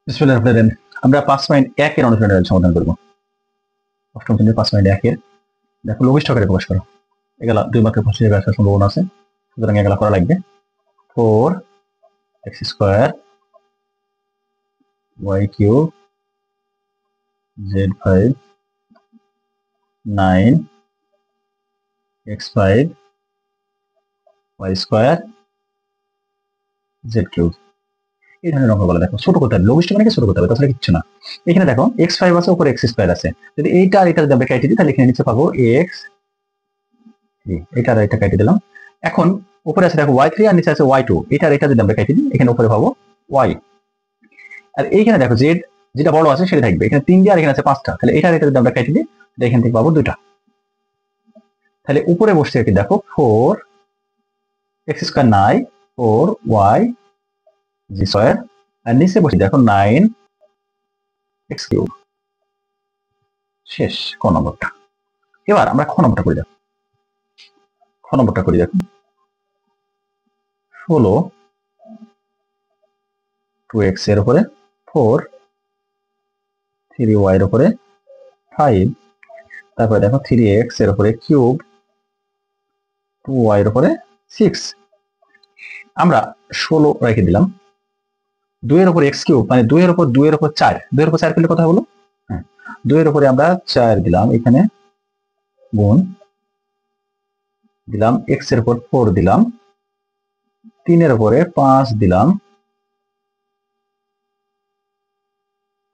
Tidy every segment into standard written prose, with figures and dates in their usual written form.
বিসমিল্লাহির রহমানির রহিম। আমরা 5.1 এর অনুশীলনের সমাধান করব। অষ্টম শ্রেণীর 5.1 এর দেখো লঘিষ্ঠ আকারে প্রকাশ করো। এগুলা 2 মার্কের প্রশ্ন হিসেবে আসার সম্ভাবনা আছে, সুতরাং এগুলা করা লাগবে। 4x square y cube z5 9x5 y square z cube. এই ধরনের অঙ্কগুলো দেখো ছোট করতে হবে, লঘিষ্ঠ মানে কি ছোট করতে হবে, তাছাড়া কিচ্ছু না। এখানে দেখো x5 আছে, উপরে x2 আছে। যদি এইটা আর এটা যদি আমরা কেটে দিই তাহলে এখানে নিচে পাবো x, এটা আর এটা কেটে দিলাম। এখন উপরে আছে দেখো y3 আর নিচে আছে y2, এটা আর এটা যদি আমরা কেটে দিই এখানে উপরে পাবো y। আর এইখানে দেখো z যেটা বড় আছে সেটা থাকবে, এখানে 3 দিয়ে আর এখানে আছে 5টা, তাহলে এটা আর এটা যদি আমরা কেটে দিই তাহলে এখান থেকে পাবো 2টা। তাহলে উপরে বসছে কি দেখো 4x square 9 4y z square, আর নিচে বসে দেখো 9x কিউব। শেষ ক নম্বরটা। এবার আমরা খ নম্বরটা করি দেখো। খ নম্বরটা করি দেখো 16 2x এর উপরে 4 3y এর উপরে 5, তারপরে দেখো 3x এর উপরে কিউব 2y এর উপরে 6। আমরা 16 রেখে দিলাম, 2 এর উপর x কিউব মানে 2 এর উপর 4, 2 এর উপর 4 পেলে কথা হলো, হ্যাঁ 2 এর উপরে আমরা 4 দিলাম, এখানে গুণ দিলাম, x এর উপর 4 দিলাম, 3 এর উপরে 5 দিলাম,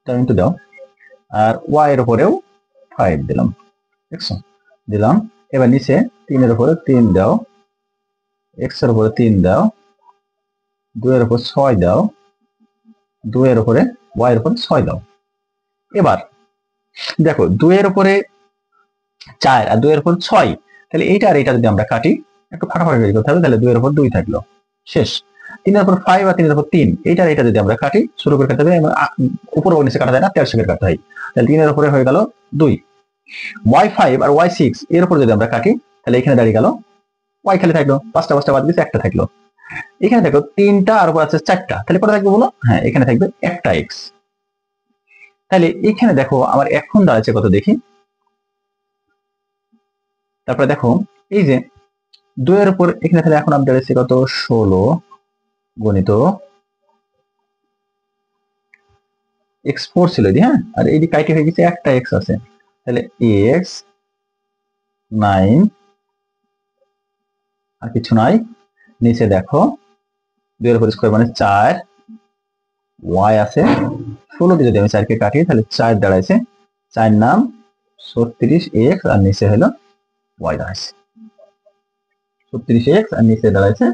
তার ইনটু দাও, আর y এর উপরেও 5 দিলাম, দেখছো দিলাম। এবার নিচে 3 এর উপরে 3 দাও, x এর উপরে 3 দাও, 2 এর উপর 6 দাও, 2 এর উপরে y এর উপরে 6 দাও। এবার দেখো 2 এর উপরে 4 আর 2 এর উপর 6, তাহলে এইটা আর এটা যদি আমরা কাটি একটু ফাটাফাটি বের করতে হবে, তাহলে 2 এর উপর 2 থাকলো, শেষ। 3 এর উপর 5 আর 3 এর উপর 3, এইটা আর এটা যদি আমরা কাটি শুরু করে কাটতে হবে, উপর ও নিচে কাটা যায় না, 13 করে কাটতে হয়, তাহলে 3 এর উপরে হয়ে গেল 2। y5 আর y6 এর উপর যদি আমরা কাটি তাহলে এখানে দাঁড়িয়ে গেল y খালি থাকলো, 5টা 5টা বাদ দিয়েছে, একটা থাকলো। এখানে দেখো 3টা আর উপর আছে 4টা, তাহলে কত থাকবে বলো? হ্যাঁ এখানে থাকবে একটা x। তাহলে এখানে দেখো আমার এখন দাঁড়াচ্ছে কত দেখি। তারপরে দেখো এই যে 2 এর উপর এখানে তাহলে এখন আমি দাঁড়াচ্ছি কত 16 গণিত x4 ছিল এদি, হ্যাঁ, আর এই যে কাইটে হয়ে গেছে একটা x আছে, তাহলে x 9 আর কিছু নাই। নিচে দেখো 2 এর উপর স্কয়ার মানে 4, y আছে 16 দিয়ে যদি আমি 4 কে কাটি তাহলে 4 দাঁড়াইছে, 4 নাম 36x আর নিচে হলো y দাঁড়াইছে 36x আর নিচে দাঁড়াইছে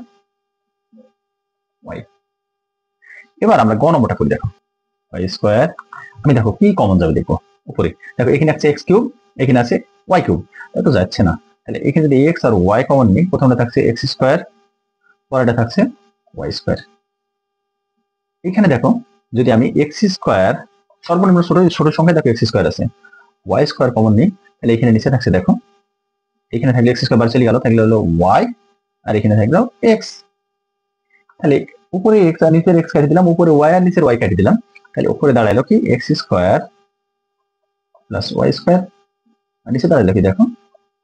y। এবার আমরা গ নম্বরটা করি দেখো y স্কয়ার, আমি দেখো কি কমন যাবে দেখো উপরে দেখো এখানে আছে x কিউব, এখানে আছে y কিউব, এটা যাচ্ছে না, তাহলে এখানে যদি x আর y কমন নিই, প্রথমটা থাকছে x স্কয়ার, পরেরটা থাকছে y স্কয়ার। এখানে দেখো যদি আমি x স্কয়ার সর্বনিম্ন ছোট ছোট সংখ্যা দেখো x স্কয়ার আছে, y স্কয়ার কমন নিই তাহলে এখানে নিচে থাকছে দেখো, এখানে থাকলে x স্কয়ার বার চলে গেল, থাকলে হলো y, আর এখানে থাকলো x। তাহলে উপরে x আর নিচের x কেটে দিলাম, উপরে y আর নিচের y কেটে দিলাম, তাহলে উপরে দাঁড়ালো কি x square plus y square, আর নিচে দাঁড়ালো কি দেখো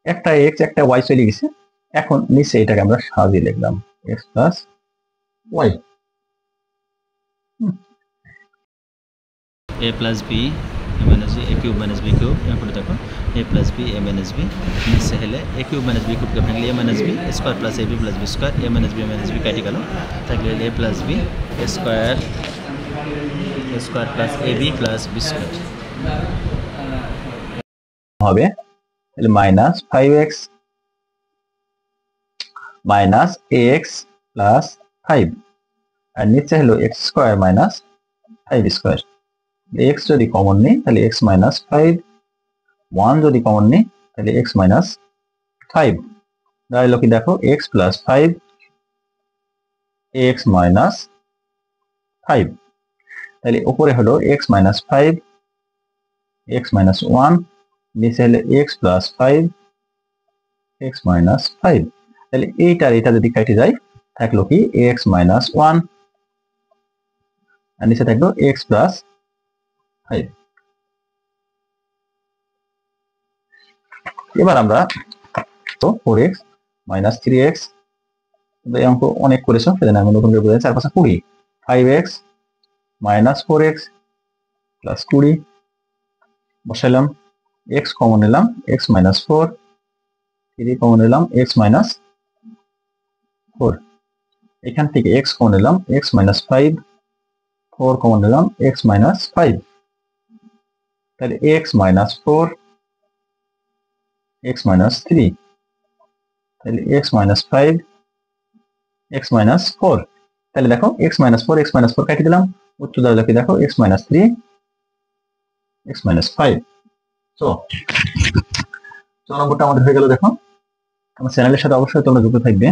একটা x একটা y চলে গেছে। এখন নিচে এটাকে আমরা সাজিয়ে লিখলাম x plus y। a plus b a minus b a cube minus b cube यहाँ पर देखो a plus b a minus b নিচে হলে a cube minus b cube কে ভাঙলে a minus b square plus ab plus b square a minus b কেটে গেল, থাকলে a plus b square plus ab plus b square হবে তাহলে minus 5x minus ax plus 5, আর নিচে হলো x square minus 5 square. x যদি common নিই তাহলে x মাইনাস 5, 1 যদি কমন নিই তাহলে x মাইনাস 5, দাঁড়ালো কি দেখো x প্লাস 5 x মাইনাস 5, তাহলে উপরে হলো x মাইনাস 5 x মাইনাস 1, নিচে হলো x প্লাস 5 x মাইনাস 5, তাহলে এইটা আর এটা যদি কেটে যায় থাকলো কি x মাইনাস 1, আর নিচে থাকলো এক্স প্লাস 5। এবার আমরা 4x মাইনাস 3x, এই অঙ্ক অনেক করেছো, সেজন্য আমি নতুন করে বোঝাই। 4 5 20, 5x minus 4x plus 20 বসাইলাম, x common নিলাম, x মাইনাস 4, 3 কমন নিলাম, x মাইনাস 4, এখান থেকে x কমন নিলাম, x মাইনাস 5, 4 কমন নিলাম, x মাইনাস 5, তাহলে x মাইনাস 4, x মাইনাস 3, তাহলে x মাইনাস 5, x মাইনাস 4, তাহলে দেখো x মাইনাস 4 x মাইনাস 4 কেটে দিলাম, উত্তর দাঁড়ালো কি দেখো x মাইনাস 3, x মাইনাস 5। তো নম্বরটা আমাদের হয়ে গেল। দেখো আমার চ্যানেলের সাথে অবশ্যই তোমরা যুক্ত থাকবে,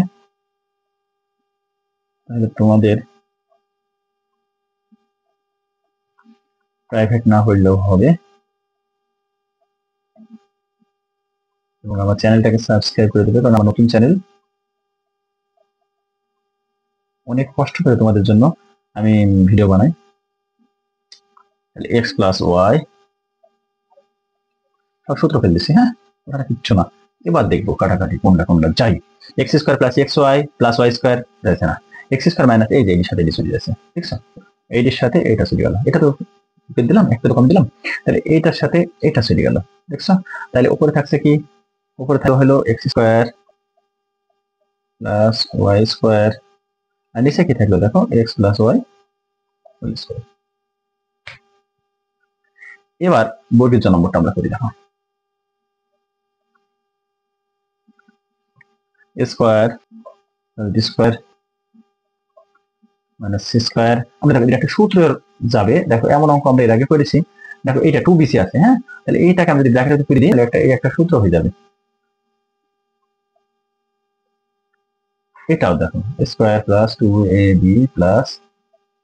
তাহলে তোমাদের প্রাইভেট না হইলেও হবে। এবং আমার চ্যানেলটাকে সাবস্ক্রাইব করে দেবে, কারণ আমার নতুন চ্যানেল, অনেক কষ্ট করে তোমাদের জন্য আমি ভিডিও বানাই। তাহলে এক্স প্লাস ওয়াই, সব সূত্র ফেল দিছি, হ্যাঁ ওখানে কিচ্ছু না। এবার দেখবো কাটাকাটি কোনটা কোনটা যাই। X square plus X Y plus Y square যাচ্ছে না, এক্স স্কোয়ার মাইনাস এই যে এর সাথে এটি চলে যাচ্ছে, ঠিক আছে, এইটির সাথে এইটা চলে গেল, এটা তো দিলাম, একটা তো কম দিলাম, তাহলে এইটার সাথে এটা চলে গেল, দেখছো। তাহলে উপরে থাকছে কি, উপরে থাকলো হলো X square plus Y square, আর নিচে কি থাকলো দেখো X plus Y whole square. এবার বর্গীয় নম্বরটা আমরা করি, দেখো square B square minus C square, আমরা দেখো এটা একটা সূত্র যাবে। দেখো এমন অঙ্ক আমরা এর আগে করেছি, দেখো এটা 2bc আছে, হ্যাঁ তাহলে এইটাকে আমরা যদি ব্র্যাকেটে করে দিই, তাহলে একটা সূত্র হয়ে যাবে। এটাও দেখো square plus 2ab plus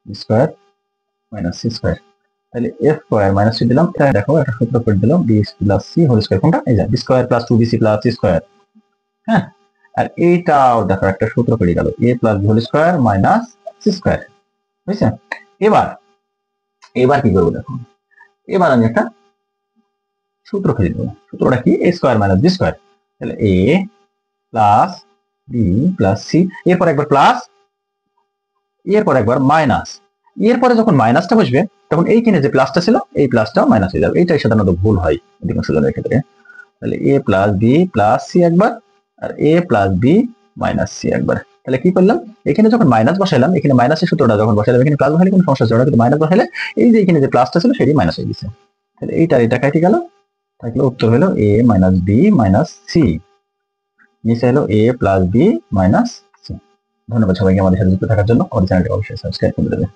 square minus C square, তাহলে এফ স্কোয়ার মাইনাস সি দিলাম, এটা দেখো একটা সূত্র করে দিলাম B plus C whole square, কোনটা এই যে B square plus 2bc plus C square, হ্যাঁ। আর এইটাও দেখো একটা সূত্র করে গেল A plus B whole square minus C square, বুঝছেন। এবার কি করবো দেখো, এবার আমি একটা সূত্র ফেলে দেবো, সূত্রটা কি এ স্কোয়ার মাইনাস বি স্কোয়ার, তাহলে এ প্লাস বি প্লাস সি, এরপর একবার প্লাস, এরপর একবার মাইনাস, এরপরে যখন মাইনাসটা বসবে তখন এইখানে যে প্লাসটা ছিল এই প্লাসটাও মাইনাস হয়ে যাবে, এইটাই সাধারণত ভুল হয় অধিকাংশ জনের ক্ষেত্রে। তাহলে এ প্লাস বি প্লাস সি একবার, আর এ প্লাস বি মাইনাস সি একবার। তাহলে কি করলাম, এখানে যখন মাইনাস বসাইলাম, এখানে মাইনাসের সূত্রটা যখন বসাইলাম, এখানে প্লাস বসাইলে কোনো সমস্যা ছিল না, কিন্তু মাইনাস বসাইলে এই যে এখানে যে প্লাসটা ছিল সেটি মাইনাস হয়ে গেছে। তাহলে এটা কেটে গেল, তাহলে উত্তর হলো এ মাইনাস বি মাইনাস সি, নিচে হলো এ প্লাস বি মাইনাস সি। ধন্যবাদ সবাইকে আমাদের সাথে যুক্ত থাকার জন্য। আমাদের চ্যানেলটি অবশ্যই সাবস্ক্রাইব করে দেবে।